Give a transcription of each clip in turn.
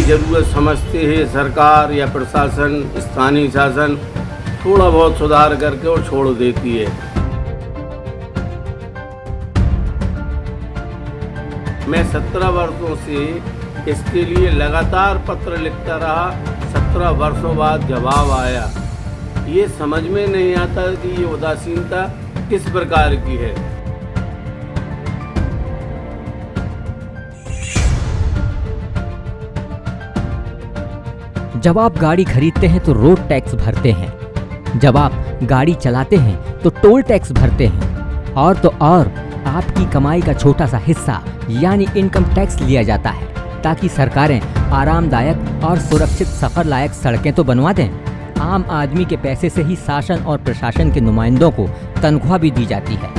ज़रूरत समझते हैं सरकार या प्रशासन, स्थानीय शासन थोड़ा बहुत सुधार करके और छोड़ देती है। मैं 17 वर्षों से इसके लिए लगातार पत्र लिखता रहा। 17 वर्षों बाद जवाब आया। ये समझ में नहीं आता कि ये उदासीनता किस प्रकार की है। जब आप गाड़ी खरीदते हैं तो रोड टैक्स भरते हैं, जब आप गाड़ी चलाते हैं तो टोल टैक्स भरते हैं, और तो और आपकी कमाई का छोटा सा हिस्सा यानी इनकम टैक्स लिया जाता है ताकि सरकारें आरामदायक और सुरक्षित सफर लायक सड़कें तो बनवा दें। आम आदमी के पैसे से ही शासन और प्रशासन के नुमाइंदों को तनख्वाह भी दी जाती है,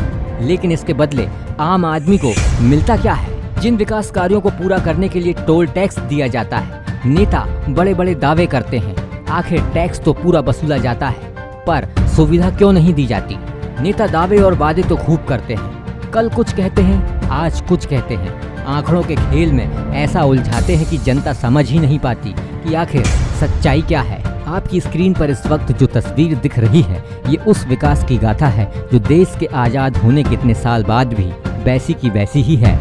लेकिन इसके बदले आम आदमी को मिलता क्या है? जिन विकास कार्यों को पूरा करने के लिए टोल टैक्स दिया जाता है, नेता बड़े बड़े दावे करते हैं। आखिर टैक्स तो पूरा वसूला जाता है, पर सुविधा क्यों नहीं दी जाती? नेता दावे और वादे तो खूब करते हैं, कल कुछ कहते हैं, आज कुछ कहते हैं। आंकड़ों के खेल में ऐसा उलझाते हैं कि जनता समझ ही नहीं पाती कि आखिर सच्चाई क्या है। आपकी स्क्रीन पर इस वक्त जो तस्वीर दिख रही है, ये उस विकास की गाथा है जो देश के आज़ाद होने के इतने साल बाद भी वैसी की वैसी ही है।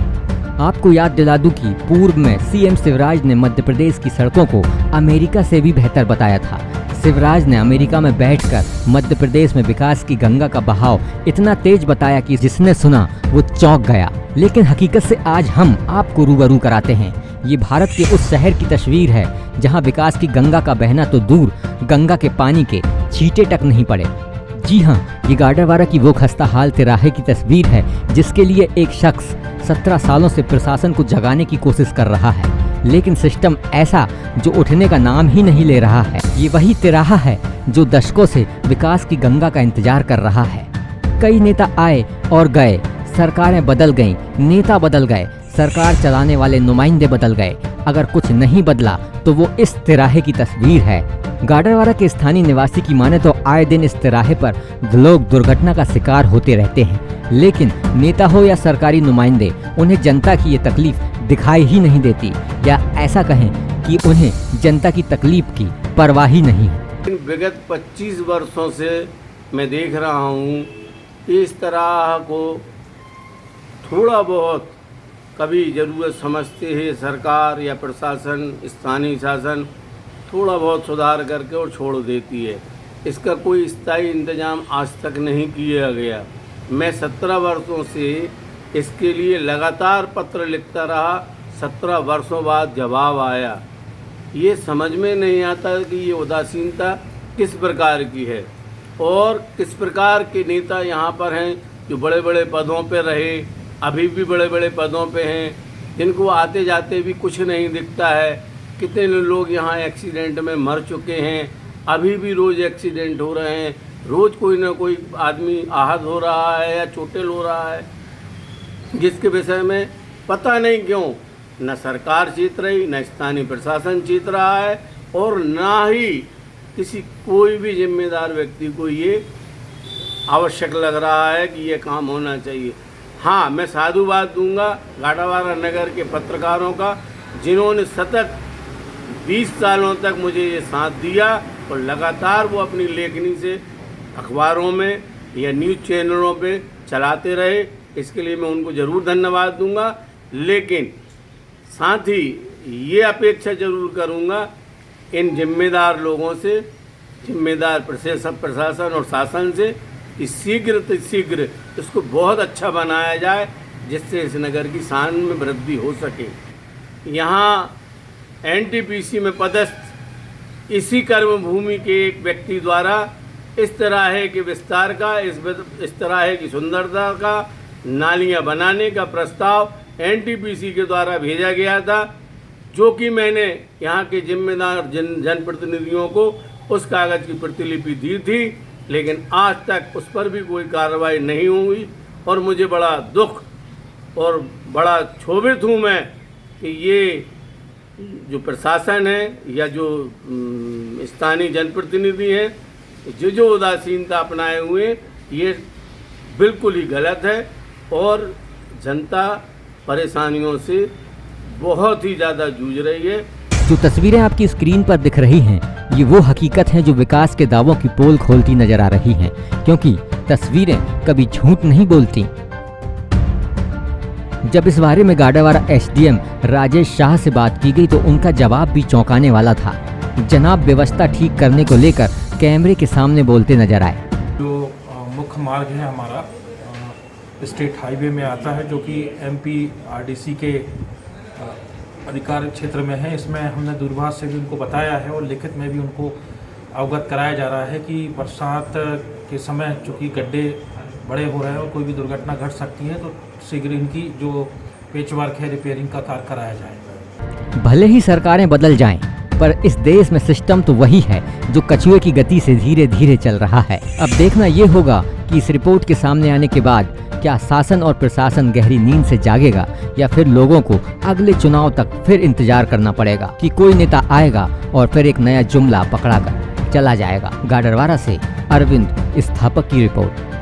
आपको याद दिला दूं कि पूर्व में सीएम शिवराज ने मध्य प्रदेश की सड़कों को अमेरिका से भी बेहतर बताया था। शिवराज ने अमेरिका में बैठकर मध्य प्रदेश में विकास की गंगा का बहाव इतना तेज बताया कि जिसने सुना वो चौंक गया। लेकिन हकीकत से आज हम आपको रूबरू कराते हैं। ये भारत के उस शहर की तस्वीर है जहाँ विकास की गंगा का बहना तो दूर, गंगा के पानी के छींटे तक नहीं पड़े। जी हाँ, ये गाडरवारा की वो खस्ता हाल तिराहे की तस्वीर है जिसके लिए एक शख्स 17 सालों से प्रशासन को जगाने की कोशिश कर रहा है, लेकिन सिस्टम ऐसा जो उठने का नाम ही नहीं ले रहा है। ये वही तिराहा है जो दशकों से विकास की गंगा का इंतजार कर रहा है। कई नेता आए और गए, सरकारें बदल गईं, नेता बदल गए, सरकार चलाने वाले नुमाइंदे बदल गए। अगर कुछ नहीं बदला तो वो इस तिराहे की तस्वीर है। गाडरवारा के स्थानीय निवासी की माने तो आए दिन इस तिराहे पर लोग दुर्घटना का शिकार होते रहते हैं, लेकिन नेता हो या सरकारी नुमाइंदे उन्हें जनता की ये तकलीफ दिखाई ही नहीं देती, या ऐसा कहें कि उन्हें जनता की तकलीफ की परवाह ही नहीं है। विगत 25 वर्षों से मैं देख रहा हूँ इस तरह को थोड़ा बहुत कभी ज़रूरत समझते हैं सरकार या प्रशासन, स्थानीय शासन थोड़ा बहुत सुधार करके और छोड़ देती है। इसका कोई स्थायी इंतजाम आज तक नहीं किया गया। मैं 17 वर्षों से इसके लिए लगातार पत्र लिखता रहा। 17 वर्षों बाद जवाब आया। ये समझ में नहीं आता कि ये उदासीनता किस प्रकार की है और किस प्रकार के नेता यहाँ पर हैं जो बड़े बड़े पदों पर रहे, अभी भी बड़े बड़े पदों पे हैं, जिनको आते जाते भी कुछ नहीं दिखता है। कितने लोग यहाँ एक्सीडेंट में मर चुके हैं, अभी भी रोज़ एक्सीडेंट हो रहे हैं, रोज़ कोई ना कोई आदमी आहत हो रहा है या चोटिल हो रहा है, जिसके विषय में पता नहीं क्यों न सरकार चेत रही, न स्थानीय प्रशासन चेत रहा है, और ना ही किसी कोई भी जिम्मेदार व्यक्ति को ये आवश्यक लग रहा है कि ये काम होना चाहिए। हाँ, मैं साधुवाद दूंगा गाडरवारा नगर के पत्रकारों का, जिन्होंने सतत 20 सालों तक मुझे ये साथ दिया और लगातार वो अपनी लेखनी से अखबारों में या न्यूज़ चैनलों पे चलाते रहे। इसके लिए मैं उनको ज़रूर धन्यवाद दूंगा, लेकिन साथ ही ये अपेक्षा ज़रूर करूंगा इन जिम्मेदार लोगों से, जिम्मेदार प्रशासन और शासन से कि शीघ्र से शीघ्र इसको बहुत अच्छा बनाया जाए, जिससे इस नगर की शान में वृद्धि हो सके। यहाँ एनटीपीसी में पदस्थ इसी कर्मभूमि के एक व्यक्ति द्वारा इस तरह के विस्तार का, इस तरह की सुंदरता का नालियाँ बनाने का प्रस्ताव एनटीपीसी के द्वारा भेजा गया था, जो कि मैंने यहाँ के जिम्मेदार जनप्रतिनिधियों को उस कागज़ की प्रतिलिपि दी थी, लेकिन आज तक उस पर भी कोई कार्रवाई नहीं हुई। और मुझे बड़ा दुख और बड़ा क्षोभित हूँ मैं कि ये जो प्रशासन है या जो स्थानीय जनप्रतिनिधि हैं, जो उदासीनता अपनाए हुए, ये बिल्कुल ही गलत है और जनता परेशानियों से बहुत ही ज़्यादा जूझ रही है। जो तस्वीरें आपकी स्क्रीन पर दिख रही हैं, ये वो हकीकत हैं जो विकास के दावों की पोल खोलती नजर आ रही हैं, क्योंकि तस्वीरें कभी झूठ नहीं बोलती। जब इस बारे में गाडावारा एसडीएम राजेश शाह से बात की गई तो उनका जवाब भी चौंकाने वाला था। जनाब व्यवस्था ठीक करने को लेकर कैमरे के सामने बोलते नजर आए। जो मुख्य मार्ग है हमारा स्टेट हाईवे में आता है, जो कि MPRDC के अधिकार क्षेत्र में है। इसमें हमने दूरभाष से भी उनको बताया है और लिखित में भी उनको अवगत कराया जा रहा है कि बरसात के समय चूँकि गड्ढे बड़े हो रहे हैं और कोई भी दुर्घटना घट सकती है, तो शीघ्र इनकी जो पेचवर्क है, रिपेयरिंग का कार्य कराया जाए। भले ही सरकारें बदल जाएं, पर इस देश में सिस्टम तो वही है जो कछुए की गति से धीरे धीरे चल रहा है। अब देखना ये होगा कि इस रिपोर्ट के सामने आने के बाद क्या शासन और प्रशासन गहरी नींद से जागेगा या फिर लोगों को अगले चुनाव तक फिर इंतजार करना पड़ेगा कि कोई नेता आएगा और फिर एक नया जुमला पकड़ा कर चला जाएगा। गाडरवारा से अरविंद स्थापक की रिपोर्ट।